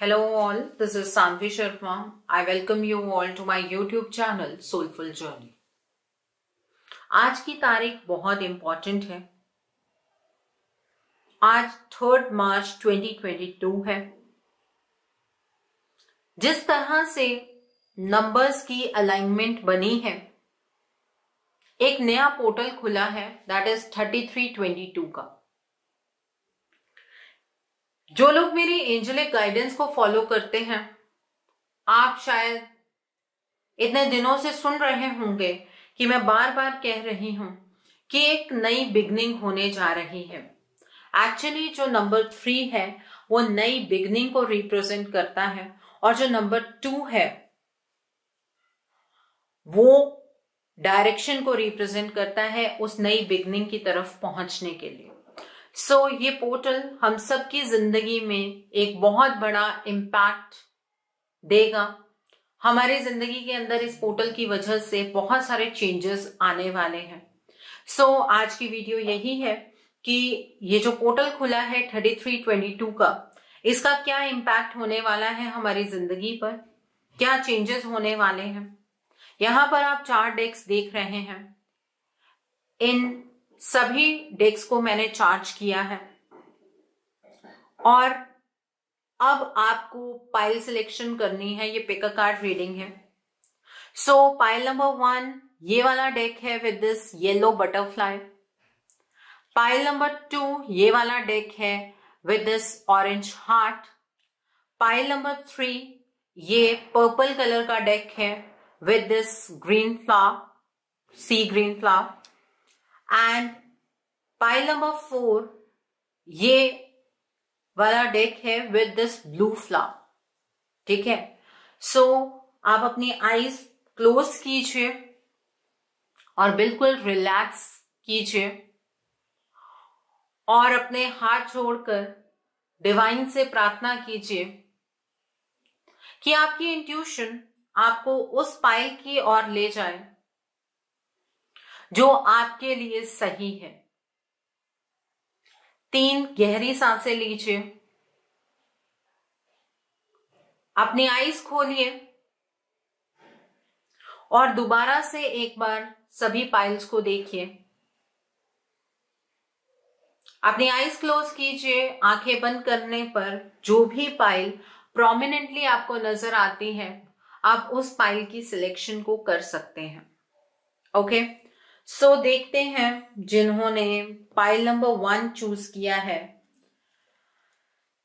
Hello all, this is Sanvi Sharma. I welcome you all to my YouTube channel Soulful Journey. आज की तारीख बहुत important है। आज 3 मार्च 2022 है। जिस तरह से नंबर्स की अलाइनमेंट बनी है, एक नया पोर्टल खुला है, दैट इज 3322 का। जो लोग मेरी एंजेलिक गाइडेंस को फॉलो करते हैं, आप शायद इतने दिनों से सुन रहे होंगे कि मैं बार बार कह रही हूं कि एक नई बिगनिंग होने जा रही है। एक्चुअली जो नंबर 3 है वो नई बिगनिंग को रिप्रेजेंट करता है, और जो नंबर 2 है वो डायरेक्शन को रिप्रेजेंट करता है उस नई बिगनिंग की तरफ पहुंचने के लिए। ये पोर्टल हम सबकी जिंदगी में एक बहुत बड़ा इम्पैक्ट देगा। हमारी जिंदगी के अंदर इस पोर्टल की वजह से बहुत सारे चेंजेस आने वाले हैं। आज की वीडियो यही है कि ये जो पोर्टल खुला है 3322 का, इसका क्या इम्पैक्ट होने वाला है हमारी जिंदगी पर, क्या चेंजेस होने वाले हैं। यहां पर आप 4 डेक्स देख रहे हैं। इन सभी डेक्स को मैंने चार्ज किया है और अब आपको पाइल सिलेक्शन करनी है। ये पिक अ कार्ड रीडिंग है। पाइल नंबर 1 ये वाला डेक है with this yellow butterfly. Pile number 2 ये वाला डेक है with this orange heart. Pile number 3 ये पर्पल कलर का डेक है with this green flower, sea green flower. And pile number 4 ये वाला डेक है विद दिस ब्लू फ्लावर। ठीक है, आप अपनी आईज क्लोज कीजिए और बिल्कुल रिलैक्स कीजिए और अपने हाथ जोड़कर डिवाइन से प्रार्थना कीजिए कि आपकी इंट्यूशन आपको उस पाइल की ओर ले जाए जो आपके लिए सही है। 3 गहरी सांसें लीजिए, अपनी आईज खोलिए और दोबारा से एक बार सभी पाइल्स को देखिए। अपनी आईज क्लोज कीजिए। आंखें बंद करने पर जो भी पाइल प्रोमिनेंटली आपको नजर आती है, आप उस पाइल की सिलेक्शन को कर सकते हैं। ओके, देखते हैं जिन्होंने पाइल नंबर 1 चूज किया है।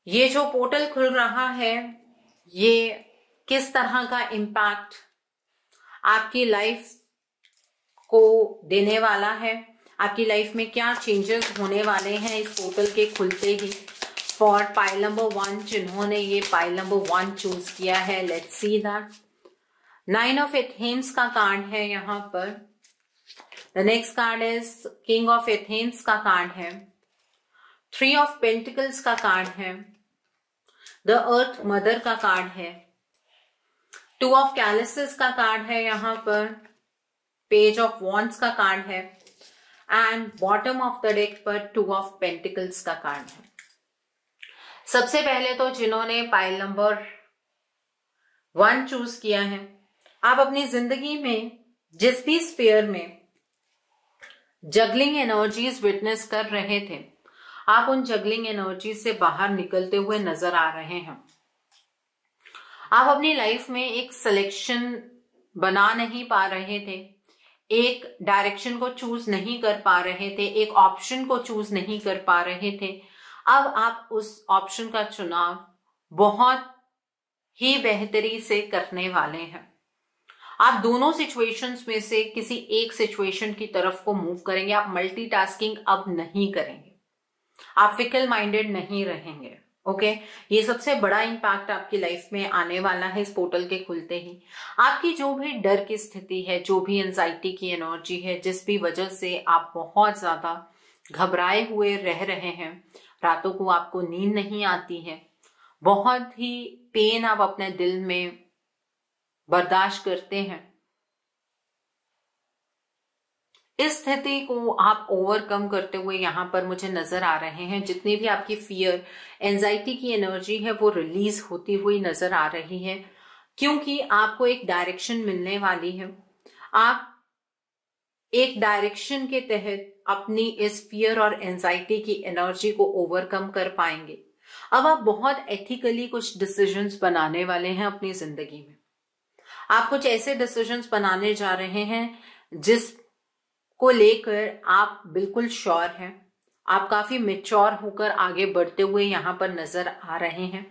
ये जो पोर्टल खुल रहा है, ये किस तरह का इम्पैक्ट आपकी लाइफ को देने वाला है, आपकी लाइफ में क्या चेंजेस होने वाले हैं इस पोर्टल के खुलते ही। फॉर पाइल नंबर 1 जिन्होंने ये पाइल नंबर 1 चूज किया है, let's see that. 9 of Athens का कार्ड है यहाँ पर। The next card is King of Athens का कार्ड है। 3 of Pentacles का कार्ड है। The Earth Mother का कार्ड है। 2 of Chalices का कार्ड है यहाँ पर। Page of Wands का कार्ड है and bottom of the deck पर 2 of Pentacles का कार्ड है। सबसे पहले तो जिन्होंने पाइल नंबर 1 चूज किया है, आप अपनी जिंदगी में जिस भी स्फीयर में जगलिंग एनर्जीज विटनेस कर रहे थे, आप उन जगलिंग एनर्जीज से बाहर निकलते हुए नजर आ रहे हैं। आप अपनी लाइफ में एक सिलेक्शन बना नहीं पा रहे थे, एक डायरेक्शन को चूज नहीं कर पा रहे थे, एक ऑप्शन को चूज नहीं कर पा रहे थे। अब आप उस ऑप्शन का चुनाव बहुत ही बेहतरी से करने वाले हैं। आप दोनों सिचुएशंस में से किसी एक सिचुएशन की तरफ को मूव करेंगे। आप मल्टीटास्किंग अब नहीं करेंगे, आप फिकल माइंडेड नहीं रहेंगे। ओके, ये सबसे बड़ा इम्पैक्ट आपकी लाइफ में आने वाला है इस पोर्टल के खुलते ही। आपकी जो भी डर की स्थिति है, जो भी एंजाइटी की एनर्जी है, जिस भी वजह से आप बहुत ज्यादा घबराए हुए रह रहे हैं, रातों को आपको नींद नहीं आती है, बहुत ही पेन आप अपने दिल में बर्दाश्त करते हैं, इस स्थिति को आप ओवरकम करते हुए यहाँ पर मुझे नजर आ रहे हैं। जितनी भी आपकी फियर, एंजाइटी की एनर्जी है वो रिलीज होती हुई नजर आ रही है, क्योंकि आपको एक डायरेक्शन मिलने वाली है। आप एक डायरेक्शन के तहत अपनी इस फियर और एंजाइटी की एनर्जी को ओवरकम कर पाएंगे। अब आप बहुत एथिकली कुछ डिसीजंस बनाने वाले हैं अपनी जिंदगी में। आप कुछ ऐसे डिसीजंस बनाने जा रहे हैं जिस को लेकर आप बिल्कुल श्योर हैं। आप काफी मैच्योर होकर आगे बढ़ते हुए यहाँ पर नजर आ रहे हैं।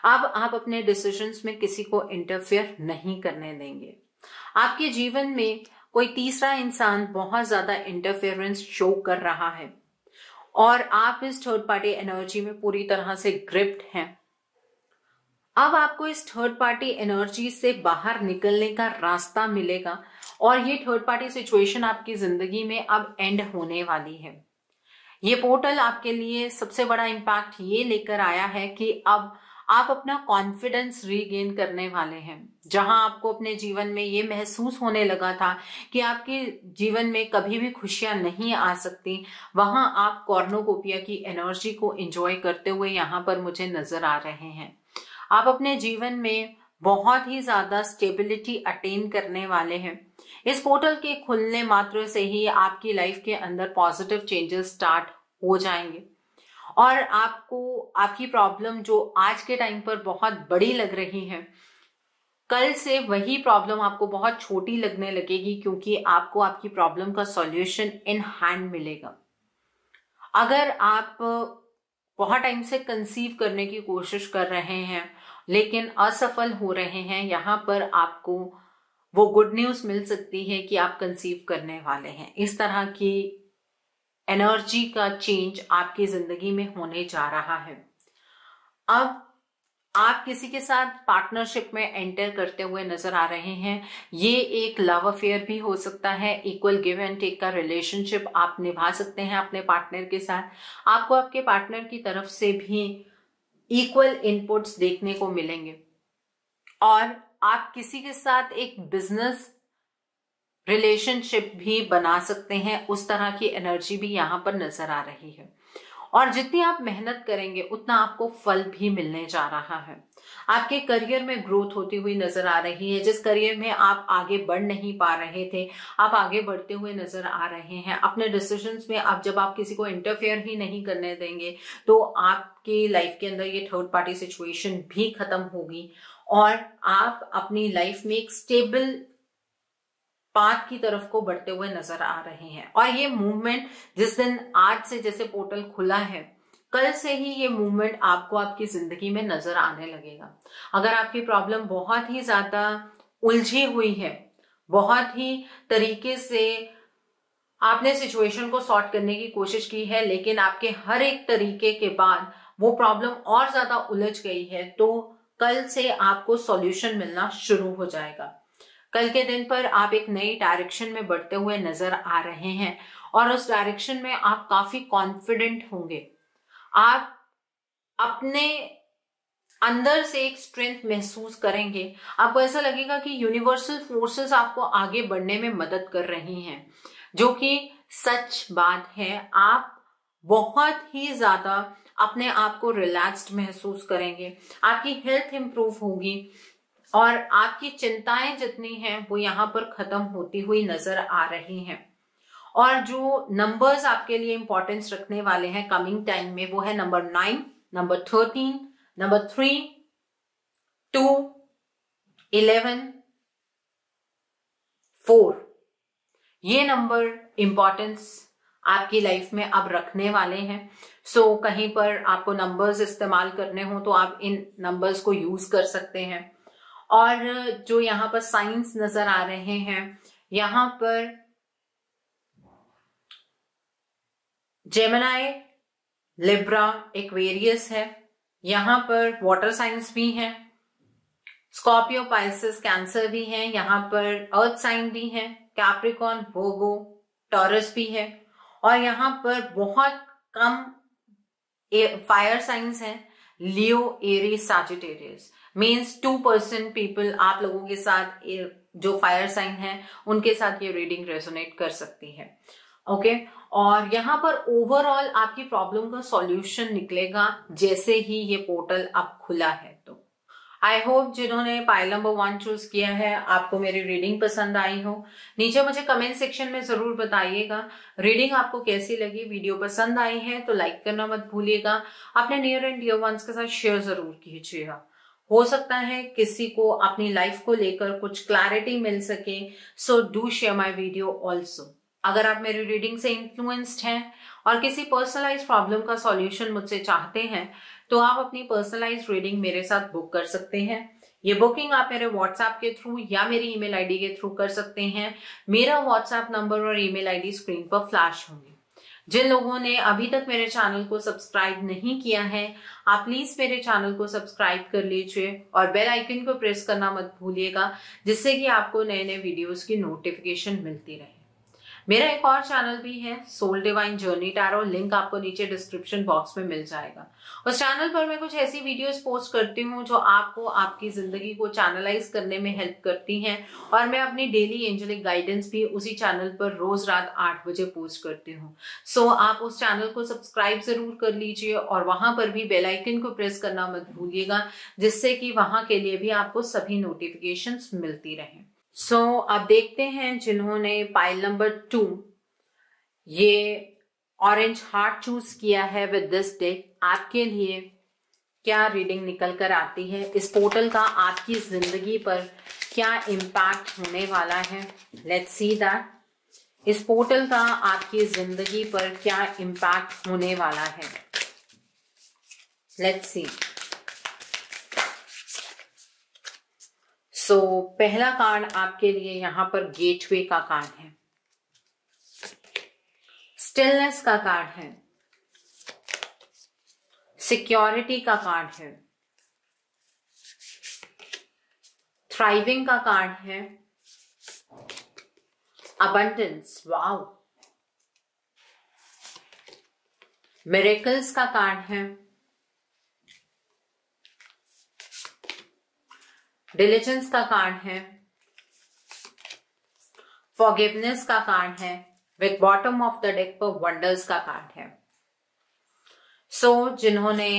अब आप अपने डिसीजंस में किसी को इंटरफेयर नहीं करने देंगे। आपके जीवन में कोई तीसरा इंसान बहुत ज्यादा इंटरफेरेंस शो कर रहा है और आप इस थर्ड पार्टी एनर्जी में पूरी तरह से ग्रिप्ड हैं। अब आपको इस थर्ड पार्टी एनर्जी से बाहर निकलने का रास्ता मिलेगा और ये थर्ड पार्टी सिचुएशन आपकी जिंदगी में अब एंड होने वाली है। ये पोर्टल आपके लिए सबसे बड़ा इम्पैक्ट ये लेकर आया है कि अब आप अपना कॉन्फिडेंस रीगेन करने वाले हैं। जहां आपको अपने जीवन में ये महसूस होने लगा था कि आपके जीवन में कभी भी खुशियां नहीं आ सकती, वहां आप कॉर्नोकोपिया की एनर्जी को एंजॉय करते हुए यहाँ पर मुझे नजर आ रहे हैं। आप अपने जीवन में बहुत ही ज्यादा स्टेबिलिटी अटेन करने वाले हैं। इस पोर्टल के खुलने मात्र से ही आपकी लाइफ के अंदर पॉजिटिव चेंजेस स्टार्ट हो जाएंगे और आपको आपकी प्रॉब्लम जो आज के टाइम पर बहुत बड़ी लग रही है, कल से वही प्रॉब्लम आपको बहुत छोटी लगने लगेगी, क्योंकि आपको आपकी प्रॉब्लम का सॉल्यूशन इन हैंड मिलेगा। अगर आप बहुत टाइम से कंसीव करने की कोशिश कर रहे हैं लेकिन असफल हो रहे हैं, यहाँ पर आपको वो गुड न्यूज मिल सकती है कि आप कंसीव करने वाले हैं। इस तरह की एनर्जी का चेंज आपकी जिंदगी में होने जा रहा है। अब आप किसी के साथ पार्टनरशिप में एंटर करते हुए नजर आ रहे हैं। ये एक लव अफेयर भी हो सकता है। इक्वल गिव एंड टेक का रिलेशनशिप आप निभा सकते हैं अपने पार्टनर के साथ। आपको आपके पार्टनर की तरफ से भी इक्वल इनपुट्स देखने को मिलेंगे और आप किसी के साथ एक बिजनेस रिलेशनशिप भी बना सकते हैं। उस तरह की एनर्जी भी यहाँ पर नजर आ रही है और जितनी आप मेहनत करेंगे उतना आपको फल भी मिलने जा रहा है। आपके करियर में ग्रोथ होती हुई नजर आ रही है। जिस करियर में आप आगे बढ़ नहीं पा रहे थे, आप आगे बढ़ते हुए नजर आ रहे हैं। अपने डिसीजंस में अब जब आप किसी को इंटरफेयर ही नहीं करने देंगे तो आपकी लाइफ के अंदर ये थर्ड पार्टी सिचुएशन भी खत्म होगी और आप अपनी लाइफ में एक स्टेबल पाथ की तरफ को बढ़ते हुए नजर आ रहे हैं। और ये मूवमेंट जिस दिन आज से जैसे पोर्टल खुला है, कल से ही ये मूवमेंट आपको आपकी जिंदगी में नजर आने लगेगा। अगर आपकी प्रॉब्लम बहुत ही ज्यादा उलझी हुई है, बहुत ही तरीके से आपने सिचुएशन को सॉर्ट करने की कोशिश की है, लेकिन आपके हर एक तरीके के बाद वो प्रॉब्लम और ज्यादा उलझ गई है, तो कल से आपको सॉल्यूशन मिलना शुरू हो जाएगा। कल के दिन पर आप एक नई डायरेक्शन में बढ़ते हुए नजर आ रहे हैं और उस डायरेक्शन में आप काफी कॉन्फिडेंट होंगे। आप अपने अंदर से एक स्ट्रेंथ महसूस करेंगे। आपको ऐसा लगेगा कि यूनिवर्सल फोर्सेस आपको आगे बढ़ने में मदद कर रही हैं, जो कि सच बात है। आप बहुत ही ज्यादा अपने आप को रिलैक्स्ड महसूस करेंगे। आपकी हेल्थ इंप्रूव होगी और आपकी चिंताएं जितनी हैं वो यहाँ पर खत्म होती हुई नजर आ रही हैं। और जो नंबर्स आपके लिए इंपॉर्टेंस रखने वाले हैं कमिंग टाइम में, वो है नंबर 9, नंबर 13, नंबर 3, 2, 11, 4। ये नंबर इंपॉर्टेंस आपकी लाइफ में अब रखने वाले हैं। सो कहीं पर आपको नंबर्स इस्तेमाल करने हो तो आप इन नंबर्स को यूज कर सकते हैं। और जो यहाँ पर साइंस नजर आ रहे हैं, यहाँ पर जेमिनी, लिब्रा, एक्वेरियस है। यहाँ पर वाटर साइंस भी है, स्कॉर्पियो, पाइसेस, कैंसर भी है। यहाँ पर अर्थ साइन भी है, कैप्रिकॉर्न, वर्गो, टॉरस भी है। और यहाँ पर बहुत कम फायर साइंस है, लियो, एरीज, सैजिटेरियस। मीन्स 2% पीपल आप लोगों के साथ जो फायर साइन है उनके साथ ये रीडिंग रेजोनेट कर सकती है। ओके, और यहाँ पर ओवरऑल आपकी प्रॉब्लम का सॉल्यूशन निकलेगा जैसे ही ये पोर्टल अब खुला है। तो आई होप जिन्होंने पाइल नंबर 1 चूज किया है आपको मेरी रीडिंग पसंद आई हो। नीचे मुझे कमेंट सेक्शन में जरूर बताइएगा रीडिंग आपको कैसी लगी। वीडियो पसंद आई है तो लाइक करना मत भूलिएगा, अपने नियर एंड डियर वंस के साथ शेयर जरूर कीजिएगा। हो सकता है किसी को अपनी लाइफ को लेकर कुछ क्लैरिटी मिल सके, so do share my video also. अगर आप मेरी रीडिंग से इन्फ्लुएंस्ड हैं और किसी पर्सनलाइज प्रॉब्लम का सॉल्यूशन मुझसे चाहते हैं तो आप अपनी पर्सनलाइज रीडिंग मेरे साथ बुक कर सकते हैं। ये बुकिंग आप मेरे व्हाट्सएप के थ्रू या मेरी ईमेल आईडी के थ्रू कर सकते हैं। मेरा व्हाट्सएप नंबर और ईमेल आईडी स्क्रीन पर फ्लैश होंगे। जिन लोगों ने अभी तक मेरे चैनल को सब्सक्राइब नहीं किया है आप प्लीज मेरे चैनल को सब्सक्राइब कर लीजिए और बेल आइकन को प्रेस करना मत भूलिएगा, जिससे कि आपको नए नए वीडियोस की नोटिफिकेशन मिलती रहे। मेरा एक और चैनल भी है soul divine journey tarot, link आपको नीचे डिस्क्रिप्शन बॉक्स में मिल जाएगा। उस चैनल पर मैं कुछ ऐसी वीडियोस पोस्ट करती हूँ जो आपको आपकी जिंदगी को चैनलाइज करने में हेल्प करती हैं, और मैं अपनी डेली एंजेलिक गाइडेंस भी उसी चैनल पर रोज रात 8 बजे पोस्ट करती हूँ। सो आप उस चैनल को सब्सक्राइब जरूर कर लीजिए और वहां पर भी बेल आइकन को प्रेस करना मत भूलिएगा, जिससे कि वहां के लिए भी आपको सभी नोटिफिकेशंस मिलती रहें। सो अब देखते हैं जिन्होंने पाइल नंबर 2 ये ऑरेंज हार्ट चूज किया है विद दिस डेक, आपके लिए क्या रीडिंग निकल कर आती है। इस पोर्टल का आपकी जिंदगी पर क्या इम्पैक्ट होने वाला है। लेट्स सी दैट इस पोर्टल का आपकी जिंदगी पर क्या इम्पैक्ट होने वाला है। Let's see. सो पहला कार्ड आपके लिए यहां पर गेटवे का कार्ड है, स्टिलनेस का कार्ड है, सिक्योरिटी का कार्ड है, थ्राइविंग का कार्ड है, अबंडेंस, वाओ, मिरेकल्स का कार्ड है, डिलिजेंस का कार्ड है, फॉरगिवनेस का कार्ड है, with bottom of the deck पर वंडर्स का कार्ड है। सो जिन्होंने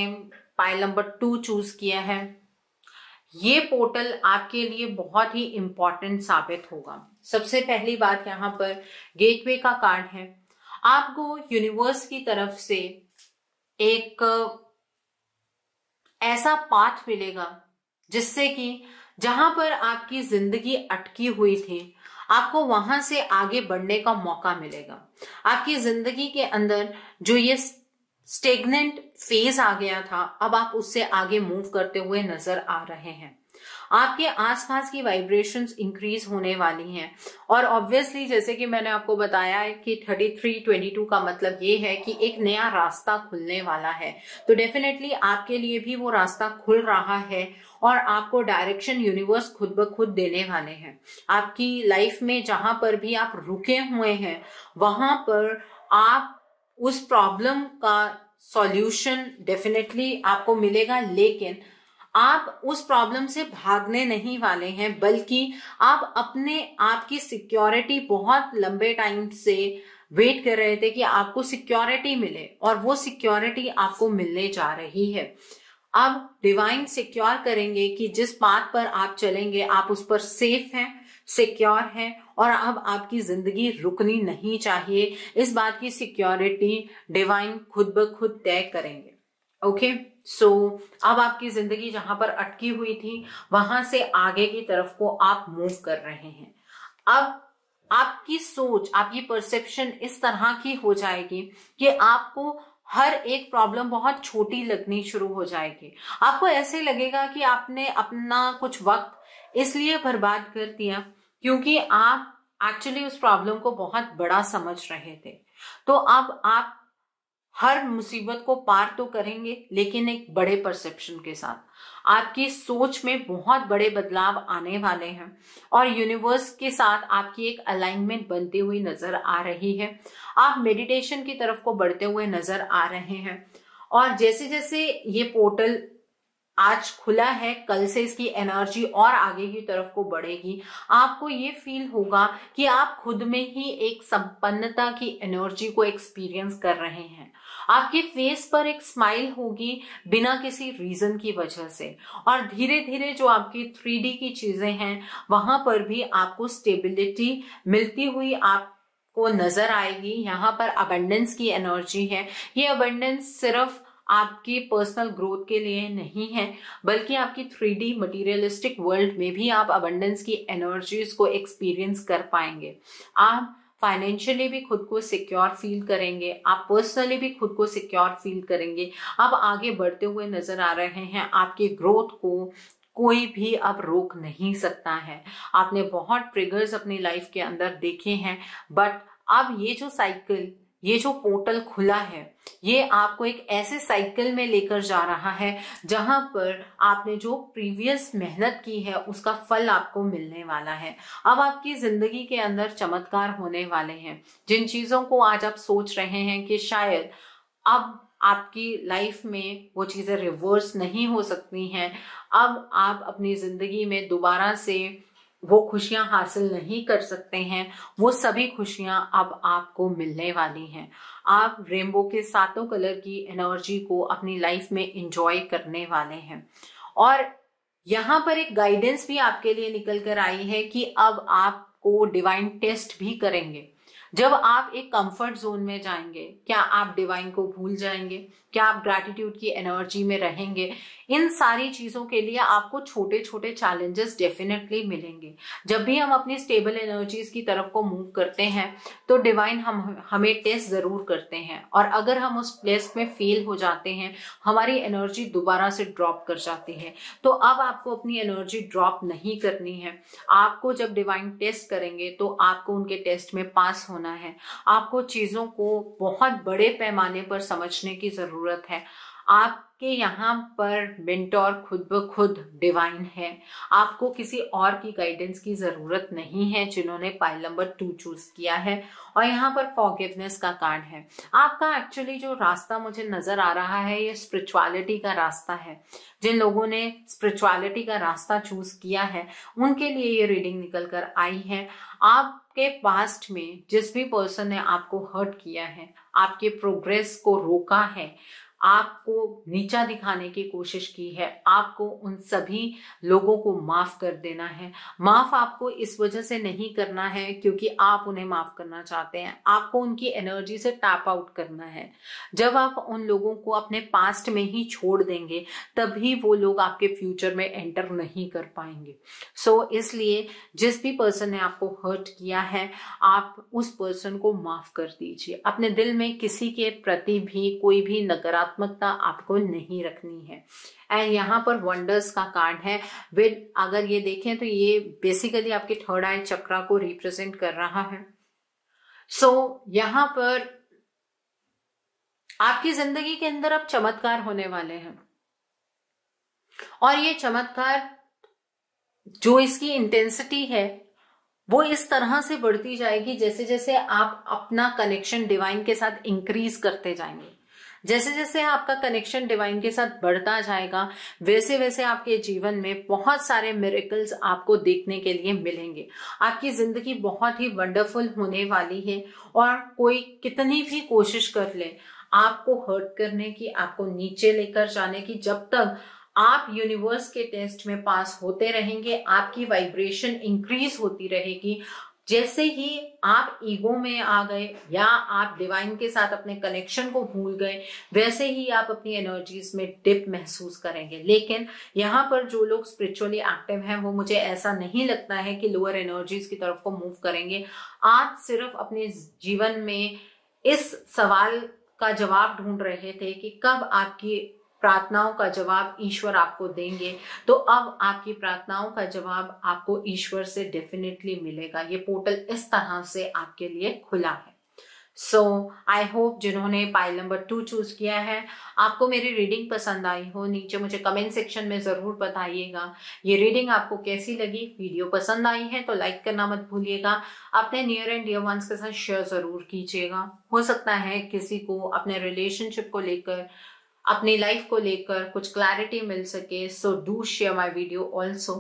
पाइल नंबर 2 चूज किया है ये पोर्टल आपके लिए बहुत ही इंपॉर्टेंट साबित होगा। सबसे पहली बात यहाँ पर गेटवे का कार्ड है, आपको यूनिवर्स की तरफ से एक ऐसा पाथ मिलेगा जिससे कि जहां पर आपकी जिंदगी अटकी हुई थी आपको वहां से आगे बढ़ने का मौका मिलेगा। आपकी जिंदगी के अंदर जो ये स्टेगनेंट फेज आ गया था अब आप उससे आगे मूव करते हुए नजर आ रहे हैं। आपके आसपास की वाइब्रेशंस इंक्रीज होने वाली हैं और ऑब्वियसली जैसे कि मैंने आपको बताया है कि 3322 का मतलब ये है कि एक नया रास्ता खुलने वाला है। तो डेफिनेटली आपके लिए भी वो रास्ता खुल रहा है और आपको डायरेक्शन यूनिवर्स खुद ब खुद देने वाले हैं। आपकी लाइफ में जहां पर भी आप रुके हुए हैं वहां पर आप उस प्रॉब्लम का सॉल्यूशन डेफिनेटली आपको मिलेगा, लेकिन आप उस प्रॉब्लम से भागने नहीं वाले हैं बल्कि आप अपने आप की सिक्योरिटी बहुत लंबे टाइम से वेट कर रहे थे कि आपको सिक्योरिटी मिले और वो सिक्योरिटी आपको मिलने जा रही है। अब डिवाइन सिक्योर करेंगे कि जिस पाथ पर आप चलेंगे आप उस पर सेफ हैं, सिक्योर हैं और अब आपकी जिंदगी रुकनी नहीं चाहिए। इस बात की सिक्योरिटी डिवाइन खुद ब खुद तय करेंगे। ओके, सो अब आपकी जिंदगी जहां पर अटकी हुई थी वहां से आगे की तरफ को आप मूव कर रहे हैं। अब आपकी सोच, आपकी परसेप्शन इस तरह की हो जाएगी कि आपको हर एक प्रॉब्लम बहुत छोटी लगनी शुरू हो जाएगी। आपको ऐसे लगेगा कि आपने अपना कुछ वक्त इसलिए बर्बाद कर दिया क्योंकि आप एक्चुअली उस प्रॉब्लम को बहुत बड़ा समझ रहे थे। तो अब आप हर मुसीबत को पार तो करेंगे लेकिन एक बड़े परसेप्शन के साथ। आपकी सोच में बहुत बड़े बदलाव आने वाले हैं और यूनिवर्स के साथ आपकी एक अलाइनमेंट बनती हुई नजर आ रही है। आप मेडिटेशन की तरफ को बढ़ते हुए नजर आ रहे हैं और जैसे जैसे ये पोर्टल आज खुला है, कल से इसकी एनर्जी और आगे की तरफ को बढ़ेगी। आपको ये फील होगा कि आप खुद में ही एक संपन्नता की एनर्जी को एक्सपीरियंस कर रहे हैं। आपके फेस पर एक स्माइल होगी बिना किसी रीजन की वजह से, और धीरे धीरे जो आपकी 3D की चीजें हैं वहां पर भी आपको स्टेबिलिटी मिलती हुई आपको नजर आएगी। यहाँ पर अबंडेंस की एनर्जी है। ये अबंडेंस सिर्फ आपकी पर्सनल ग्रोथ के लिए नहीं है, बल्कि आपकी 3D मटीरियलिस्टिक वर्ल्ड में भी आप अबंडेंस की एनर्जीज को एक्सपीरियंस कर पाएंगे। आप फाइनेंशियली भी खुद को सिक्योर फील करेंगे, आप पर्सनली भी खुद को सिक्योर फील करेंगे। आप आगे बढ़ते हुए नजर आ रहे हैं। आपकी ग्रोथ को कोई भी अब रोक नहीं सकता है। आपने बहुत ट्रिगर्स अपनी लाइफ के अंदर देखे हैं, बट अब ये जो साइकिल, ये जो पोर्टल खुला है, ये आपको एक ऐसे साइकिल में लेकर जा रहा है जहां पर आपने जो प्रीवियस मेहनत की है उसका फल आपको मिलने वाला है। अब आपकी जिंदगी के अंदर चमत्कार होने वाले हैं। जिन चीजों को आज आप सोच रहे हैं कि शायद अब आपकी लाइफ में वो चीजें रिवर्स नहीं हो सकती हैं, अब आप अपनी जिंदगी में दोबारा से वो खुशियां हासिल नहीं कर सकते हैं, वो सभी खुशियां अब आपको मिलने वाली हैं। आप रेनबो के 7 कलर की एनर्जी को अपनी लाइफ में एंजॉय करने वाले हैं। और यहाँ पर एक गाइडेंस भी आपके लिए निकल कर आई है कि अब आपको डिवाइन टेस्ट भी करेंगे। जब आप एक कंफर्ट जोन में जाएंगे, क्या आप डिवाइन को भूल जाएंगे? क्या आप ग्रैटिट्यूड की एनर्जी में रहेंगे? इन सारी चीजों के लिए आपको छोटे छोटे चैलेंजेस डेफिनेटली मिलेंगे। जब भी हम अपनी स्टेबल एनर्जीज की तरफ को मूव करते हैं तो डिवाइन हमें टेस्ट जरूर करते हैं, और अगर हम उस टेस्ट में फेल हो जाते हैं, हमारी एनर्जी दोबारा से ड्रॉप कर जाती है। तो अब आपको अपनी एनर्जी ड्रॉप नहीं करनी है। आपको जब डिवाइन टेस्ट करेंगे तो आपको उनके टेस्ट में पास होना है। आपको चीजों को बहुत बड़े पैमाने पर समझने की जरूरत है। आपके यहाँ पर मेंटोर खुद ब खुद डिवाइन है। आपको किसी और की गाइडेंस की जरूरत नहीं है जिन्होंने पाइल नंबर 2 चूज किया है। और यहाँ पर फॉरगिवनेस का कार्ड है। आपका एक्चुअली जो रास्ता मुझे नजर आ रहा है ये स्पिरिचुअलिटी का रास्ता है। जिन लोगों ने स्पिरिचुअलिटी का रास्ता चूज किया है उनके लिए ये रीडिंग निकल कर आई है। आपके पास्ट में जिस भी पर्सन ने आपको हर्ट किया है, आपके प्रोग्रेस को रोका है, आपको नीचा दिखाने की कोशिश की है, आपको उन सभी लोगों को माफ कर देना है। माफ आपको इस वजह से नहीं करना है क्योंकि आप उन्हें माफ करना चाहते हैं, आपको उनकी एनर्जी से टैप आउट करना है। जब आप उन लोगों को अपने पास्ट में ही छोड़ देंगे तभी वो लोग आपके फ्यूचर में एंटर नहीं कर पाएंगे। इसलिए जिस भी पर्सन ने आपको हर्ट किया है, आप उस पर्सन को माफ कर दीजिए। अपने दिल में किसी के प्रति भी कोई भी नकारात्मकता आपको नहीं रखनी है। एंड यहाँ पर वंडर्स का कार्ड है। विद अगर ये देखें तो ये बेसिकली आपके थर्ड आई चक्रा को रिप्रेजेंट कर रहा है। यहाँ पर आपकी जिंदगी के अंदर अब चमत्कार होने वाले हैं, और ये चमत्कार जो इसकी इंटेंसिटी है वो इस तरह से बढ़ती जाएगी जैसे जैसे आप अपना कनेक्शन डिवाइन के साथ इंक्रीज करते जाएंगे। जैसे जैसे आपका कनेक्शन डिवाइन के साथ बढ़ता जाएगा वैसे वैसे आपके जीवन में बहुत सारे मिरेकल्स आपको देखने के लिए मिलेंगे। आपकी जिंदगी बहुत ही वंडरफुल होने वाली है, और कोई कितनी भी कोशिश कर ले आपको हर्ट करने की, आपको नीचे लेकर जाने की, जब तक आप यूनिवर्स के टेस्ट में पास होते रहेंगे, आपकी वाइब्रेशन इंक्रीज होती रहेगी। जैसे ही आप ईगो में आ गए या आप डिवाइन के साथ अपने कनेक्शन को भूल गए, वैसे ही आप अपनी एनर्जीज में डिप महसूस करेंगे। लेकिन यहाँ पर जो लोग स्पिरिचुअली एक्टिव हैं वो मुझे ऐसा नहीं लगता है कि लोअर एनर्जीज की तरफ को मूव करेंगे। आप सिर्फ अपने जीवन में इस सवाल का जवाब ढूंढ रहे थे कि कब आपकी प्रार्थनाओं का जवाब ईश्वर आपको देंगे, तो अब आपकी प्रार्थनाओं का जवाब आपको ईश्वर से डेफिनेटली मिलेगा। ये पोर्टल इस तरह से आपके लिए खुला है। आई होप जिन्होंने पाइल नंबर 2 चूज किया है आपको मेरी रीडिंग पसंद आई हो। नीचे मुझे कमेंट सेक्शन में जरूर बताइएगा ये रीडिंग आपको कैसी लगी। वीडियो पसंद आई है तो लाइक करना मत भूलिएगा। अपने नियर एंड डियर वंस के साथ शेयर जरूर कीजिएगा। हो सकता है किसी को अपने रिलेशनशिप को लेकर अपनी लाइफ को लेकर कुछ क्लैरिटी मिल सके, so do share my video also.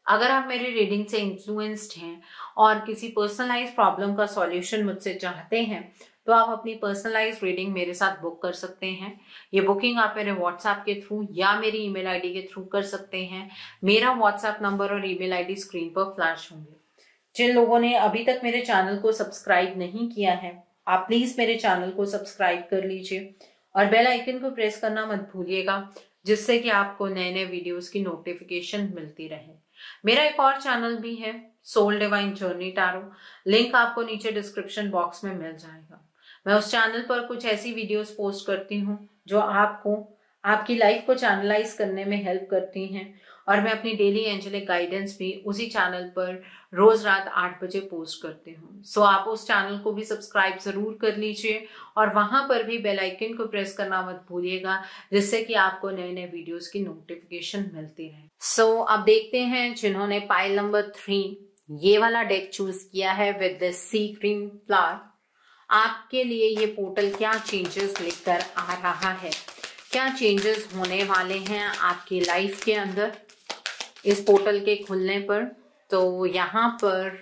अगर आप मेरी रीडिंग से इन्फ्लुएंस्ड हैं और किसी पर्सनलाइज प्रॉब्लम का सॉल्यूशन मुझसे चाहते हैं तो आप अपनी पर्सनलाइज रीडिंग मेरे साथ बुक कर सकते हैं। ये बुकिंग आप मेरे व्हाट्सएप के थ्रू या मेरी ईमेल आईडी के थ्रू कर सकते हैं। मेरा व्हाट्सएप नंबर और ईमेल आईडी स्क्रीन पर फ्लैश होंगे। जिन लोगों ने अभी तक मेरे चैनल को सब्सक्राइब नहीं किया है, आप प्लीज मेरे चैनल को सब्सक्राइब कर लीजिए और बेल आइकन को प्रेस करना मत भूलिएगा, जिससे कि आपको नए नए वीडियोस की नोटिफिकेशन मिलती रहे। मेरा एक और चैनल भी है, soul divine journey tarot, link आपको नीचे डिस्क्रिप्शन बॉक्स में मिल जाएगा। मैं उस चैनल पर कुछ ऐसी वीडियोस पोस्ट करती हूँ जो आपको आपकी लाइफ को चैनलाइज करने में हेल्प करती हैं और मैं अपनी डेली एंजेलिक गाइडेंस भी उसी चैनल पर रोज रात 8 बजे पोस्ट करती हूँ। सो आप उस चैनल को भी सब्सक्राइब जरूर कर लीजिए और वहां पर भी बेल आइकन को प्रेस करना मत भूलिएगा, जिससे कि आपको नए नए वीडियोस की नोटिफिकेशन मिलती रहे। सो अब देखते हैं जिन्होंने पाइल नंबर 3 ये वाला डेक चूज किया है with the sea green flower, आपके लिए ये पोर्टल क्या चेंजेस लेकर आ रहा है, क्या चेंजेस होने वाले हैं आपकी लाइफ के अंदर इस पोर्टल के खुलने पर। तो यहाँ पर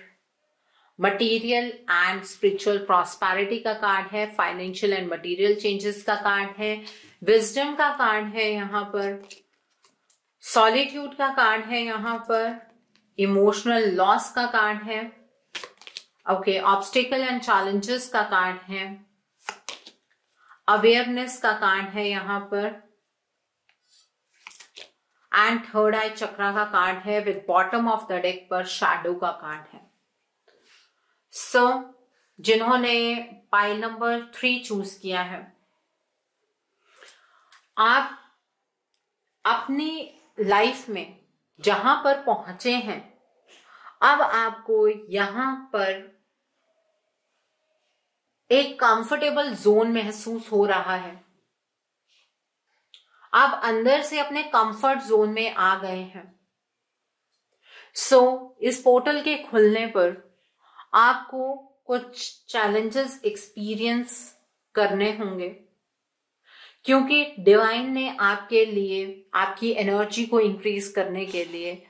मटेरियल एंड स्पिरिचुअल प्रॉस्पेरिटी का कार्ड है, फाइनेंशियल एंड मटेरियल चेंजेस का कार्ड है, विजडम का कार्ड है, यहाँ पर सॉलिट्यूड का कार्ड है, यहाँ पर इमोशनल लॉस का कार्ड है, ओके, ऑब्स्टिकल एंड चैलेंजेस का कार्ड है, अवेयरनेस का कार्ड है यहाँ पर, एंड थर्ड आई चक्रा का कार्ड है with bottom of the deck पर शैडो का कार्ड है। सो जिन्होंने पाइल नंबर 3 चूज किया है, आप अपनी लाइफ में जहां पर पहुंचे हैं, अब आपको यहां पर एक कंफर्टेबल जोन महसूस हो रहा है। आप अंदर से अपने कंफर्ट जोन में आ गए हैं। सो इस पोर्टल के खुलने पर आपको कुछ चैलेंजेस एक्सपीरियंस करने होंगे, क्योंकि डिवाइन ने आपके लिए आपकी एनर्जी को इंक्रीज करने के लिए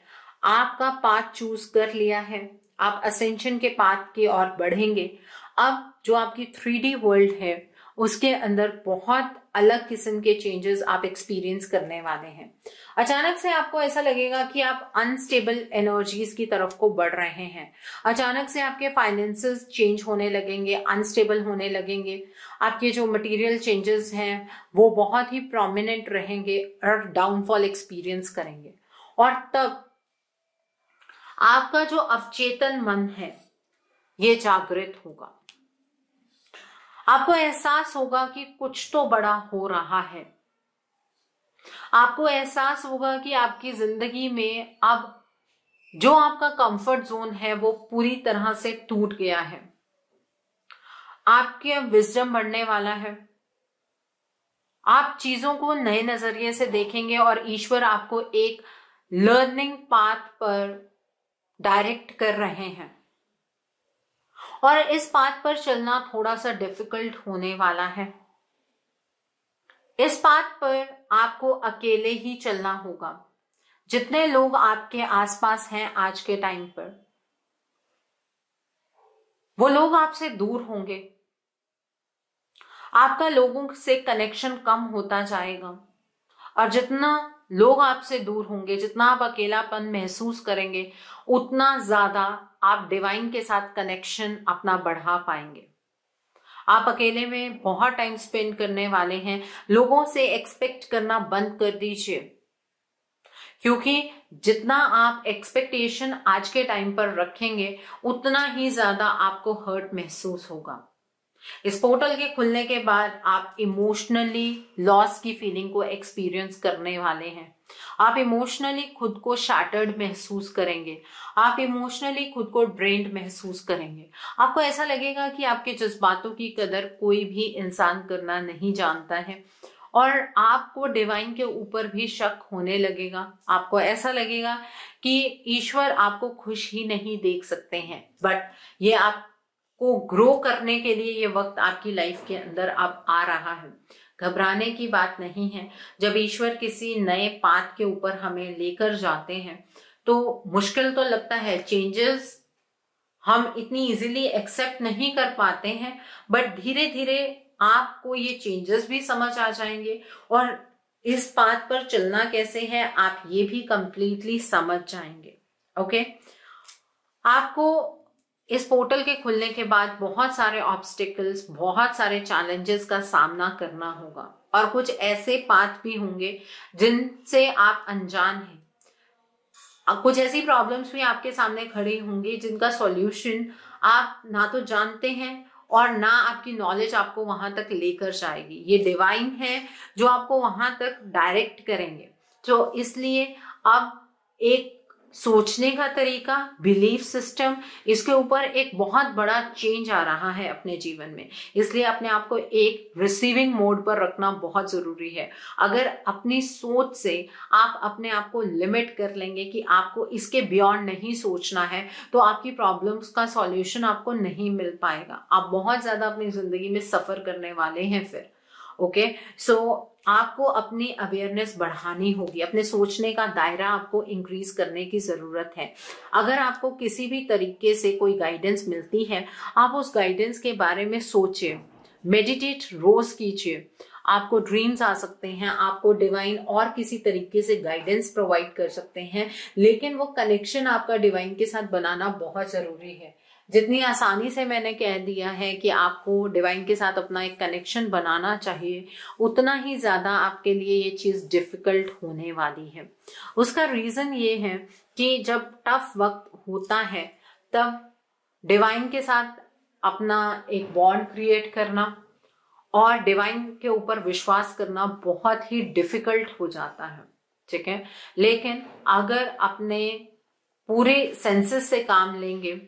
आपका पाथ चूज कर लिया है। आप असेंशन के पाथ की ओर बढ़ेंगे। अब जो आपकी 3D वर्ल्ड है उसके अंदर बहुत अलग किस्म के चेंजेस आप एक्सपीरियंस करने वाले हैं। अचानक से आपको ऐसा लगेगा कि आप अनस्टेबल एनर्जीज की तरफ को बढ़ रहे हैं। अचानक से आपके फाइनेंसेस चेंज होने लगेंगे, अनस्टेबल होने लगेंगे। आपके जो मटेरियल चेंजेस हैं वो बहुत ही प्रोमिनेंट रहेंगे और डाउनफॉल एक्सपीरियंस करेंगे। और तब आपका जो अवचेतन मन है ये जागृत होगा। आपको एहसास होगा कि कुछ तो बड़ा हो रहा है। आपको एहसास होगा कि आपकी जिंदगी में अब जो आपका कंफर्ट जोन है वो पूरी तरह से टूट गया है। आपके विजडम बढ़ने वाला है। आप चीजों को नए नजरिए से देखेंगे और ईश्वर आपको एक लर्निंग पाथ पर डायरेक्ट कर रहे हैं और इस पाथ पर चलना थोड़ा सा डिफिकल्ट होने वाला है। इस पाथ पर आपको अकेले ही चलना होगा। जितने लोग आपके आसपास हैं आज के टाइम पर, वो लोग आपसे दूर होंगे। आपका लोगों से कनेक्शन कम होता जाएगा और जितना लोग आपसे दूर होंगे, जितना आप अकेलापन महसूस करेंगे, उतना ज्यादा आप डिवाइन के साथ कनेक्शन अपना बढ़ा पाएंगे। आप अकेले में बहुत टाइम स्पेंड करने वाले हैं। लोगों से एक्सपेक्ट करना बंद कर दीजिए, क्योंकि जितना आप एक्सपेक्टेशन आज के टाइम पर रखेंगे उतना ही ज्यादा आपको हर्ट महसूस होगा। इस पोर्टल के खुलने के बाद आप इमोशनली लॉस की फीलिंग को एक्सपीरियंस करने वाले हैं। आप इमोशनली खुद को शैटर्ड महसूस करेंगे। आप इमोशनली खुद को ड्रेन्ड महसूस करेंगे। आपको ऐसा लगेगा कि आपके जज्बातों की कदर कोई भी इंसान करना नहीं जानता है और आपको डिवाइन के ऊपर भी शक होने लगेगा। आपको ऐसा लगेगा कि ईश्वर आपको खुश ही नहीं देख सकते हैं। बट ये आपको ग्रो करने के लिए ये वक्त आपकी लाइफ के अंदर अब आ रहा है। घबराने की बात नहीं है। जब ईश्वर किसी नए पाथ के ऊपर हमें लेकर जाते हैं तो मुश्किल तो लगता है, चेंजेस हम इतनी इजीली एक्सेप्ट नहीं कर पाते हैं, बट धीरे धीरे आपको ये चेंजेस भी समझ आ जाएंगे और इस पाथ पर चलना कैसे है आप ये भी कंप्लीटली समझ जाएंगे। ओके, आपको इस पोर्टल के खुलने के बाद बहुत सारे ऑब्स्टिकल्स, बहुत सारे चैलेंजेस का सामना करना होगा और कुछ ऐसे पाथ भी होंगे जिनसे आप अनजान हैं। कुछ ऐसी प्रॉब्लम्स भी आपके सामने खड़ी होंगी जिनका सॉल्यूशन आप ना तो जानते हैं और ना आपकी नॉलेज आपको वहां तक लेकर जाएगी। ये डिवाइन है जो आपको वहां तक डायरेक्ट करेंगे। तो इसलिए अब एक सोचने का तरीका, बिलीफ सिस्टम, इसके ऊपर एक बहुत बड़ा चेंज आ रहा है अपने जीवन में। इसलिए अपने आप को एक रिसीविंग मोड पर रखना बहुत जरूरी है। अगर अपनी सोच से आप अपने आप को लिमिट कर लेंगे कि आपको इसके बियॉन्ड नहीं सोचना है, तो आपकी प्रॉब्लम्स का सॉल्यूशन आपको नहीं मिल पाएगा। आप बहुत ज्यादा अपनी जिंदगी में सफर करने वाले हैं फिर। ओके, सो आपको अपनी अवेयरनेस बढ़ानी होगी, अपने सोचने का दायरा आपको इंक्रीज करने की जरूरत है। अगर आपको किसी भी तरीके से कोई गाइडेंस मिलती है, आप उस गाइडेंस के बारे में सोचिए, मेडिटेट रोज कीजिए। आपको ड्रीम्स आ सकते हैं, आपको डिवाइन और किसी तरीके से गाइडेंस प्रोवाइड कर सकते हैं, लेकिन वो कनेक्शन आपका डिवाइन के साथ बनाना बहुत जरूरी है। जितनी आसानी से मैंने कह दिया है कि आपको डिवाइन के साथ अपना एक कनेक्शन बनाना चाहिए, उतना ही ज्यादा आपके लिए ये चीज डिफिकल्ट होने वाली है। उसका रीजन ये है कि जब टफ वक्त होता है तब डिवाइन के साथ अपना एक बॉन्ड क्रिएट करना और डिवाइन के ऊपर विश्वास करना बहुत ही डिफिकल्ट हो जाता है, ठीक है। लेकिन अगर अपने पूरे सेंसेस से काम लेंगे,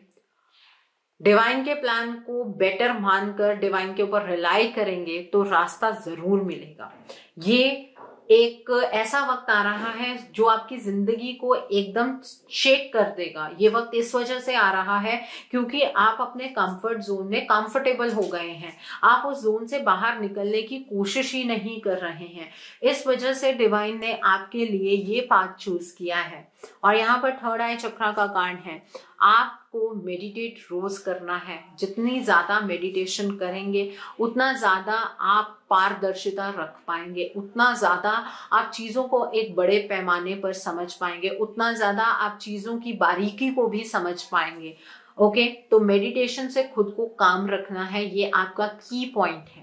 डिवाइन के प्लान को बेटर मानकर डिवाइन के ऊपर रिलाई करेंगे, तो रास्ता जरूर मिलेगा। ये एक ऐसा वक्त आ रहा है जो आपकी जिंदगी को एकदम शेक कर देगा। ये वक्त इस वजह से आ रहा है क्योंकि आप अपने कंफर्ट जोन में कंफर्टेबल हो गए हैं। आप उस जोन से बाहर निकलने की कोशिश ही नहीं कर रहे हैं। इस वजह से डिवाइन ने आपके लिए ये पाथ चूज किया है। और यहाँ पर थर्ड आई चक्रा का कारण है, आपको मेडिटेट रोज करना है। जितनी ज्यादा मेडिटेशन करेंगे उतना ज्यादा आप पारदर्शिता रख पाएंगे, उतना ज्यादा आप चीजों को एक बड़े पैमाने पर समझ पाएंगे, उतना ज्यादा आप चीजों की बारीकी को भी समझ पाएंगे। ओके, तो मेडिटेशन से खुद को काम रखना है, ये आपका की पॉइंट है।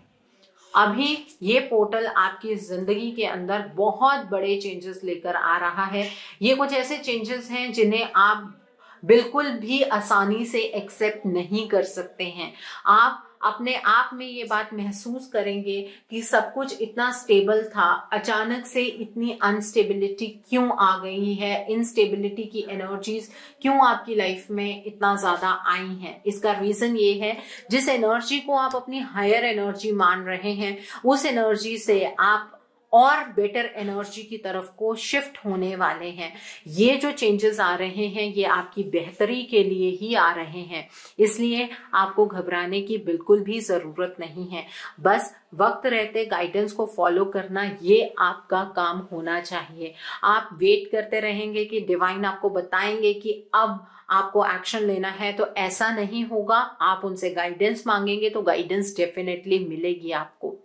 अभी ये पोर्टल आपकी जिंदगी के अंदर बहुत बड़े चेंजेस लेकर आ रहा है। ये कुछ ऐसे चेंजेस हैं जिन्हें आप बिल्कुल भी आसानी से एक्सेप्ट नहीं कर सकते हैं। आप अपने आप में ये बात महसूस करेंगे कि सब कुछ इतना स्टेबल था, अचानक से इतनी अनस्टेबिलिटी क्यों आ गई है, इनस्टेबिलिटी की एनर्जीज क्यों आपकी लाइफ में इतना ज्यादा आई हैं। इसका रीजन ये है, जिस एनर्जी को आप अपनी हायर एनर्जी मान रहे हैं, उस एनर्जी से आप और बेटर एनर्जी की तरफ को शिफ्ट होने वाले हैं। ये जो चेंजेस आ रहे हैं ये आपकी बेहतरी के लिए ही आ रहे हैं, इसलिए आपको घबराने की बिल्कुल भी जरूरत नहीं है। बस वक्त रहते गाइडेंस को फॉलो करना, ये आपका काम होना चाहिए। आप वेट करते रहेंगे कि डिवाइन आपको बताएंगे कि अब आपको एक्शन लेना है, तो ऐसा नहीं होगा। आप उनसे गाइडेंस मांगेंगे तो गाइडेंस डेफिनेटली मिलेगी आपको,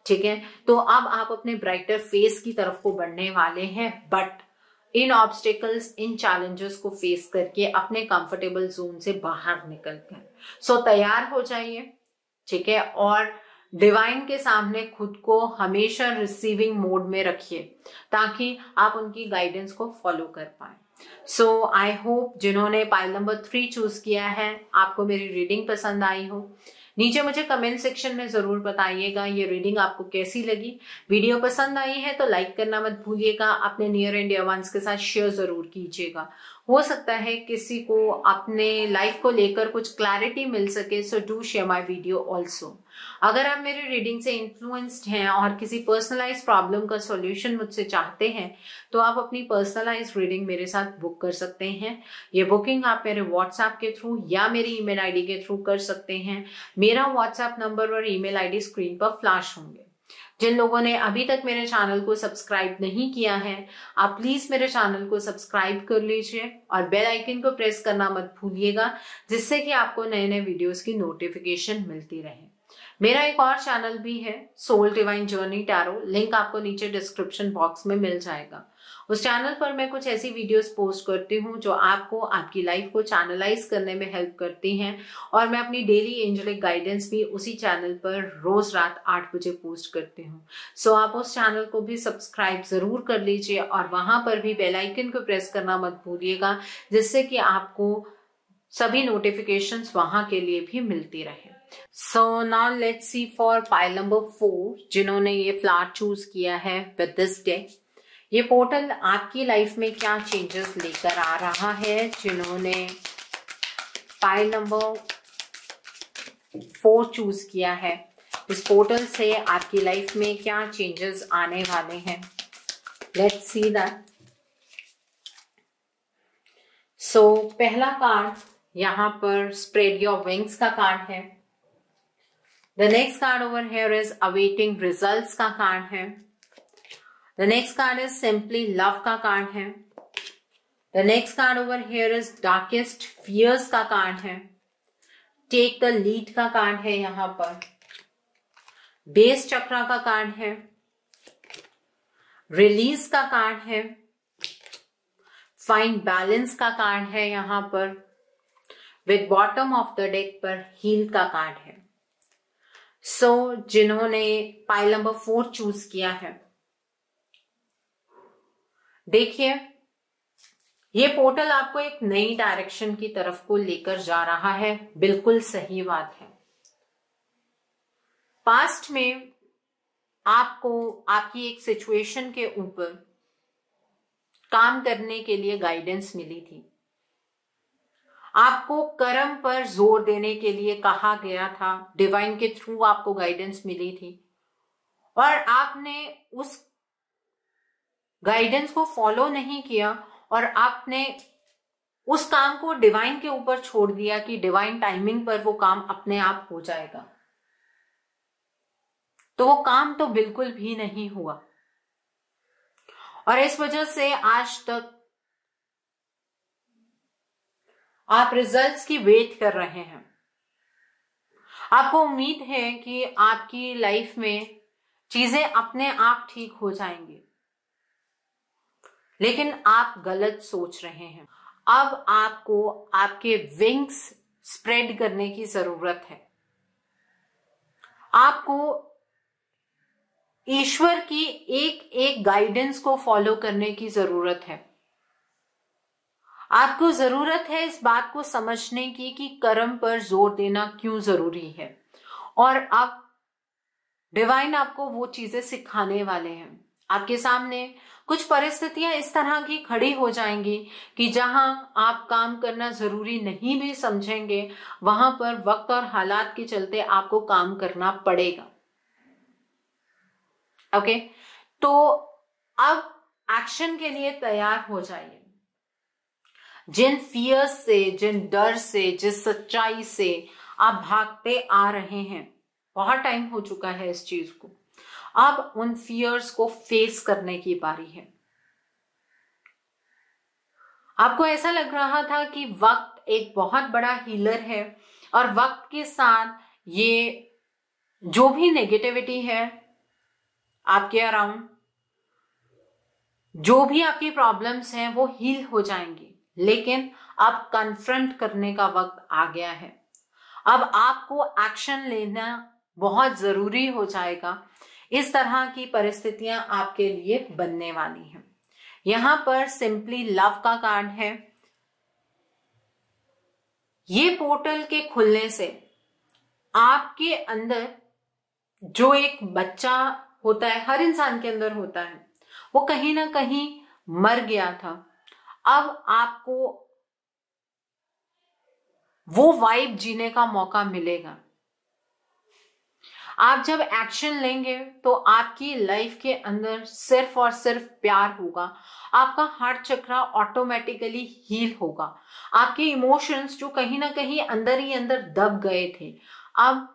ठीक है। तो अब आप अपने ब्राइटर फेस की तरफ को बढ़ने वाले हैं, but in obstacles, in challenges को फेस करके अपने कंफर्टेबल जोन से बाहर निकल कर सो तैयार हो जाइए, ठीक है। और डिवाइन के सामने खुद को हमेशा रिसीविंग मोड में रखिए ताकि आप उनकी गाइडेंस को फॉलो कर पाए। सो आई होप जिन्होंने पाइल नंबर 3 चूज किया है, आपको मेरी रीडिंग पसंद आई हो। नीचे मुझे कमेंट सेक्शन में जरूर बताइएगा ये रीडिंग आपको कैसी लगी। वीडियो पसंद आई है तो लाइक करना मत भूलिएगा, अपने नियर एंड डियर वंस के साथ शेयर जरूर कीजिएगा। हो सकता है किसी को अपने लाइफ को लेकर कुछ क्लैरिटी मिल सके, so do share my video also. अगर आप मेरी रीडिंग से इन्फ्लुएंस्ड हैं और किसी पर्सनलाइज प्रॉब्लम का सॉल्यूशन मुझसे चाहते हैं, तो आप अपनी पर्सनलाइज रीडिंग मेरे साथ बुक कर सकते हैं। ये बुकिंग आप मेरे व्हाट्सएप के थ्रू या मेरी ईमेल आईडी के थ्रू कर सकते हैं। मेरा व्हाट्सएप नंबर और ईमेल आईडी स्क्रीन पर फ्लैश होंगे। जिन लोगों ने अभी तक मेरे चैनल को सब्सक्राइब नहीं किया है, आप प्लीज मेरे चैनल को सब्सक्राइब कर लीजिए और बेल आइकन को प्रेस करना मत भूलिएगा, जिससे कि आपको नए नए वीडियोस की नोटिफिकेशन मिलती रहे। मेरा एक और चैनल भी है, soul divine journey tarot, link आपको नीचे डिस्क्रिप्शन बॉक्स में मिल जाएगा। उस चैनल पर मैं कुछ ऐसी वीडियोस पोस्ट करती हूँ जो आपको आपकी लाइफ को चैनलाइज करने में हेल्प करती हैं, और मैं अपनी डेली एंजेलिक गाइडेंस भी उसी चैनल पर रोज रात 8 बजे पोस्ट करती हूँ। सो आप उस चैनल को भी सब्सक्राइब जरूर कर लीजिए और वहां पर भी बेल आइकन को प्रेस करना मत भूलिएगा, जिससे कि आपको सभी नोटिफिकेशंस वहां के लिए भी मिलती रहे। So now let's see for pile number 4, जिन्होंने ये फ्लावर चूज किया है विद दिस डे। ये पोर्टल आपकी लाइफ में क्या चेंजेस लेकर आ रहा है? जिन्होंने पाइल नंबर 4 चूज किया है, इस पोर्टल से आपकी लाइफ में क्या चेंजेस आने वाले हैं? Let's see that. सो पहला कार्ड यहां पर स्प्रेड योर विंग्स का कार्ड है। The next card over here is awaiting results का कार्ड है। The next card is simply love का कार्ड है। The next card over here is darkest fears का कार्ड है। टेक द लीड का card है यहां पर। बेस चक्रा का कार्ड है। रिलीज का कार्ड है। फाइंड बैलेंस का कार्ड है यहां पर। With bottom of the deck पर हील का कार्ड है। सो जिन्होंने पाइल नंबर 4 चूज किया है, देखिए ये पोर्टल आपको एक नई डायरेक्शन की तरफ को लेकर जा रहा है। बिल्कुल सही बात है। पास्ट में आपको आपकी एक सिचुएशन के ऊपर काम करने के लिए गाइडेंस मिली थी। आपको कर्म पर जोर देने के लिए कहा गया था, डिवाइन के थ्रू आपको गाइडेंस मिली थी, और आपने उस गाइडेंस को फॉलो नहीं किया और आपने उस काम को डिवाइन के ऊपर छोड़ दिया कि डिवाइन टाइमिंग पर वो काम अपने आप हो जाएगा। तो वो काम तो बिल्कुल भी नहीं हुआ, और इस वजह से आज तक आप रिजल्ट्स की वेट कर रहे हैं। आपको उम्मीद है कि आपकी लाइफ में चीजें अपने आप ठीक हो जाएंगी, लेकिन आप गलत सोच रहे हैं। अब आपको आपके विंग्स स्प्रेड करने की जरूरत है। आपको ईश्वर की एक एक गाइडेंस को फॉलो करने की जरूरत है। आपको जरूरत है इस बात को समझने की कि कर्म पर जोर देना क्यों जरूरी है, और अब डिवाइन आपको वो चीजें सिखाने वाले हैं। आपके सामने कुछ परिस्थितियां इस तरह की खड़ी हो जाएंगी कि जहां आप काम करना जरूरी नहीं भी समझेंगे, वहां पर वक्त और हालात के चलते आपको काम करना पड़ेगा। ओके, तो अब एक्शन के लिए तैयार हो जाइए। जिन फियर्स से, जिन डर से, जिस सच्चाई से आप भागते आ रहे हैं, बहुत टाइम हो चुका है इस चीज को, अब उन फियर्स को फेस करने की बारी है। आपको ऐसा लग रहा था कि वक्त एक बहुत बड़ा हीलर है, और वक्त के साथ ये जो भी नेगेटिविटी है आपके अराउंड, जो भी आपकी प्रॉब्लम्स हैं, वो हील हो जाएंगी। लेकिन अब कन्फ्रंट करने का वक्त आ गया है। अब आपको एक्शन लेना बहुत जरूरी हो जाएगा। इस तरह की परिस्थितियां आपके लिए बनने वाली हैं। यहां पर सिंपली लव का कार्ड है। ये पोर्टल के खुलने से आपके अंदर जो एक बच्चा होता है, हर इंसान के अंदर होता है, वो कहीं ना कहीं मर गया था। अब आपको वो वाइब जीने का मौका मिलेगा। आप जब एक्शन लेंगे तो आपकी लाइफ के अंदर सिर्फ और सिर्फ प्यार होगा। आपका हार्ट चक्रा ऑटोमेटिकली हील होगा। आपके इमोशंस जो कहीं ना कहीं अंदर ही अंदर दब गए थे, अब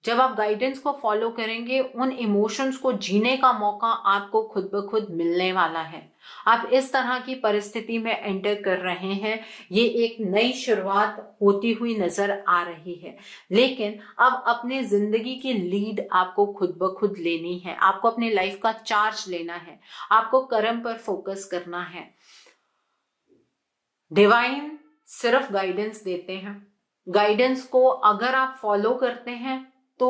जब आप गाइडेंस को फॉलो करेंगे, उन इमोशंस को जीने का मौका आपको खुद ब खुद मिलने वाला है। आप इस तरह की परिस्थिति में एंटर कर रहे हैं, ये एक नई शुरुआत होती हुई नजर आ रही है। लेकिन अब अपने जिंदगी की लीड आपको खुद ब खुद लेनी है, आपको अपनी लाइफ का चार्ज लेना है, आपको कर्म पर फोकस करना है। डिवाइन सिर्फ गाइडेंस देते हैं, गाइडेंस को अगर आप फॉलो करते हैं तो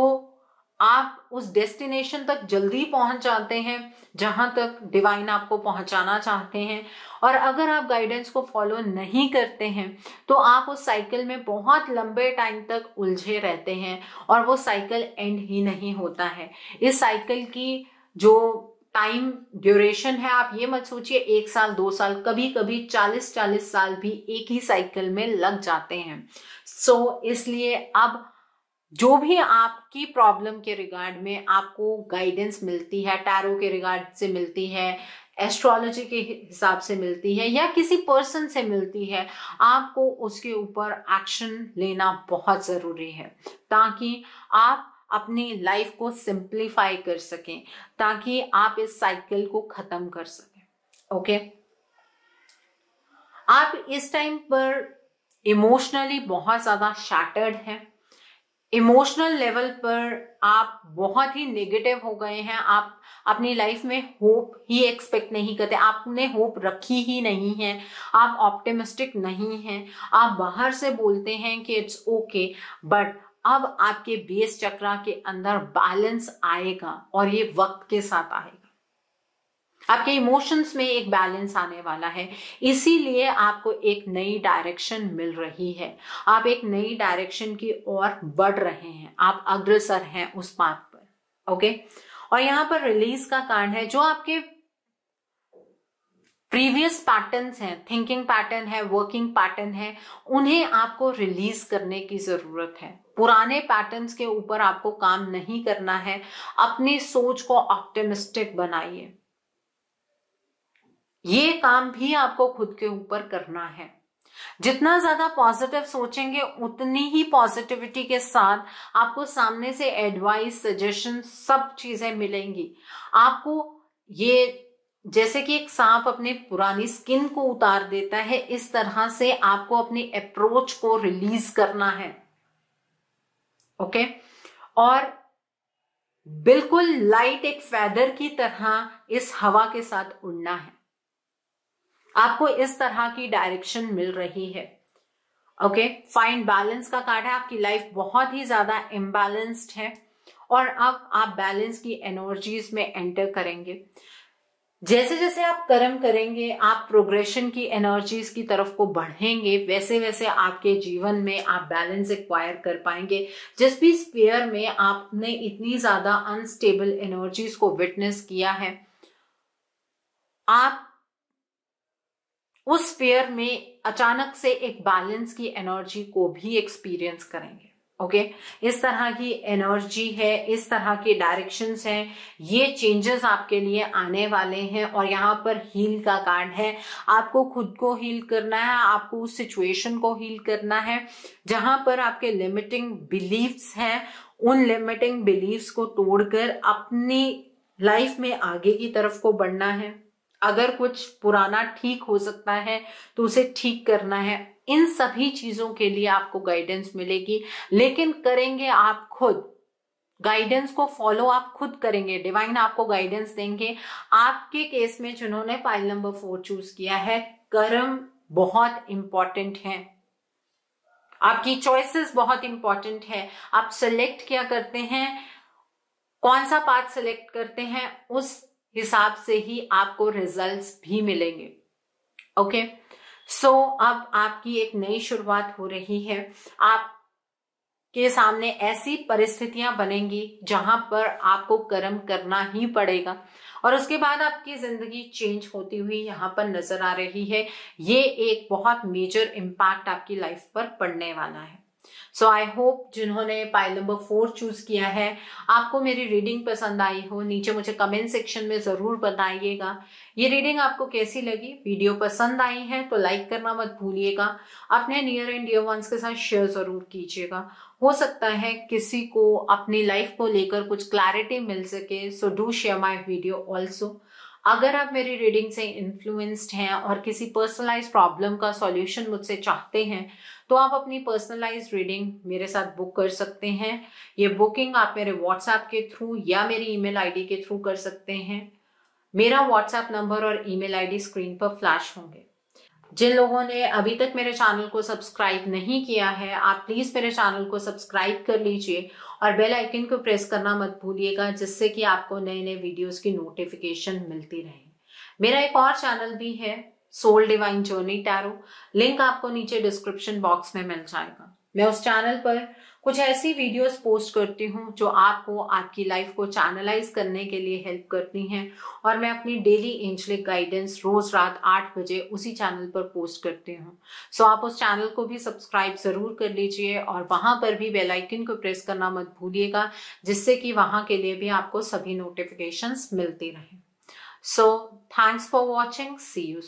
आप उस डेस्टिनेशन तक जल्दी पहुंच जाते हैं जहां तक डिवाइन आपको पहुंचाना चाहते हैं। और अगर आप गाइडेंस को फॉलो नहीं करते हैं तो आप उस साइकिल में बहुत लंबे टाइम तक उलझे रहते हैं और वो साइकिल एंड ही नहीं होता है। इस साइकिल की जो टाइम ड्यूरेशन है, आप ये मत सोचिए 1 साल 2 साल, कभी कभी 40-40 साल भी एक ही साइकिल में लग जाते हैं। सो इसलिए अब जो भी आपकी प्रॉब्लम के रिगार्ड में आपको गाइडेंस मिलती है, टैरो के रिगार्ड से मिलती है, एस्ट्रोलॉजी के हिसाब से मिलती है या किसी पर्सन से मिलती है, आपको उसके ऊपर एक्शन लेना बहुत जरूरी है ताकि आप अपनी लाइफ को सिंप्लीफाई कर सकें, ताकि आप इस साइकिल को खत्म कर सकें। ओके, आप इस टाइम पर इमोशनली बहुत ज्यादा शैटर्ड हैं, इमोशनल लेवल पर आप बहुत ही नेगेटिव हो गए हैं। आप अपनी लाइफ में होप ही एक्सपेक्ट नहीं करते, आपने होप रखी ही नहीं है, आप ऑप्टिमिस्टिक नहीं हैं। आप बाहर से बोलते हैं कि इट्स ओके, बट अब आपके बेस चक्र के अंदर बैलेंस आएगा और ये वक्त के साथ आएगा। आपके इमोशंस में एक बैलेंस आने वाला है, इसीलिए आपको एक नई डायरेक्शन मिल रही है, आप एक नई डायरेक्शन की ओर बढ़ रहे हैं, आप अग्रसर हैं उस पाथ पर। ओके, और यहाँ पर रिलीज का कार्ड है। जो आपके प्रीवियस पैटर्न्स हैं, थिंकिंग पैटर्न है, वर्किंग पैटर्न है, उन्हें आपको रिलीज करने की जरूरत है। पुराने पैटर्न्स के ऊपर आपको काम नहीं करना है, अपनी सोच को ऑप्टिमिस्टिक बनाइए। ये काम भी आपको खुद के ऊपर करना है। जितना ज्यादा पॉजिटिव सोचेंगे उतनी ही पॉजिटिविटी के साथ आपको सामने से एडवाइस, सजेशन, सब चीजें मिलेंगी। आपको ये जैसे कि एक सांप अपने पुरानी स्किन को उतार देता है, इस तरह से आपको अपनी अप्रोच को रिलीज करना है। ओके, और बिल्कुल लाइट एक फेदर की तरह इस हवा के साथ उड़ना है। आपको इस तरह की डायरेक्शन मिल रही है। ओके, फाइंड बैलेंस का कार्ड है। आपकी लाइफ बहुत ही ज्यादा इम्बैलेंस्ड है और अब आप बैलेंस की एनर्जीज में एंटर करेंगे। जैसे जैसे आप कर्म करेंगे, आप प्रोग्रेशन की एनर्जीज की तरफ को बढ़ेंगे, वैसे वैसे आपके जीवन में आप बैलेंस एक्वायर कर पाएंगे। जिस भी स्फीयर में आपने इतनी ज्यादा अनस्टेबल एनर्जीज को विटनेस किया है, आप उस स्फीयर में अचानक से एक बैलेंस की एनर्जी को भी एक्सपीरियंस करेंगे। ओके, इस तरह की एनर्जी है, इस तरह के डायरेक्शंस हैं, ये चेंजेस आपके लिए आने वाले हैं। और यहाँ पर हील का कार्ड है। आपको खुद को हील करना है, आपको उस सिचुएशन को हील करना है जहां पर आपके लिमिटिंग बिलीफ्स हैं। उन लिमिटिंग बिलीफ्स को तोड़कर अपनी लाइफ में आगे की तरफ को बढ़ना है। अगर कुछ पुराना ठीक हो सकता है तो उसे ठीक करना है। इन सभी चीजों के लिए आपको गाइडेंस मिलेगी, लेकिन करेंगे आप खुद। गाइडेंस को फॉलो आप खुद करेंगे, डिवाइन आपको गाइडेंस देंगे। आपके केस में जिन्होंने पाइल नंबर 4 चूज किया है, कर्म बहुत इंपॉर्टेंट है, आपकी चॉइसेस बहुत इंपॉर्टेंट है। आप सिलेक्ट क्या करते हैं, कौन सा पाथ सिलेक्ट करते हैं, उस हिसाब से ही आपको रिजल्ट्स भी मिलेंगे। ओके, सो अब आपकी एक नई शुरुआत हो रही है। आपके सामने ऐसी परिस्थितियां बनेंगी जहां पर आपको कर्म करना ही पड़ेगा और उसके बाद आपकी जिंदगी चेंज होती हुई यहां पर नजर आ रही है। ये एक बहुत मेजर इम्पैक्ट आपकी लाइफ पर पड़ने वाला है। सो आई होप जिन्होंने पाइल नंबर 4 चूज किया है आपको मेरी रीडिंग पसंद आई हो। नीचे मुझे कमेंट सेक्शन में जरूर बताइएगा ये रीडिंग आपको कैसी लगी। वीडियो पसंद आई है तो लाइक करना मत भूलिएगा, अपने नियर एंड डियर वंस के साथ शेयर जरूर कीजिएगा। हो सकता है किसी को अपनी लाइफ को लेकर कुछ क्लैरिटी मिल सके, so do share my video also. अगर आप मेरी रीडिंग से इन्फ्लुएंस्ड हैं और किसी पर्सनलाइज प्रॉब्लम का सॉल्यूशन मुझसे चाहते हैं तो आप अपनी पर्सनलाइज रीडिंग मेरे साथ बुक कर सकते हैं। ये बुकिंग आप मेरे व्हाट्सएप के थ्रू या मेरी ईमेल आईडी के थ्रू कर सकते हैं। मेरा व्हाट्सएप नंबर और ईमेल आईडी स्क्रीन पर फ्लैश होंगे। जिन लोगों ने अभी तक मेरे चैनल को सब्सक्राइब नहीं किया है आप प्लीज मेरे चैनल को सब्सक्राइब कर लीजिए और बेल आइकन को प्रेस करना मत भूलिएगा, जिससे कि आपको नए नए वीडियोस की नोटिफिकेशन मिलती रहे। मेरा एक और चैनल भी है, soul divine journey tarot, link आपको नीचे डिस्क्रिप्शन बॉक्स में मिल जाएगा। मैं उस चैनल पर कुछ ऐसी वीडियोस पोस्ट करती हूँ जो आपको आपकी लाइफ को चैनलाइज करने के लिए हेल्प करती हैं और मैं अपनी डेली एंजलिक गाइडेंस रोज रात 8 बजे उसी चैनल पर पोस्ट करती हूँ। सो आप उस चैनल को भी सब्सक्राइब जरूर कर लीजिए और वहां पर भी बेल आइकन को प्रेस करना मत भूलिएगा, जिससे कि वहां के लिए भी आपको सभी नोटिफिकेशंस मिलती रहें। So thanks for watching, see you.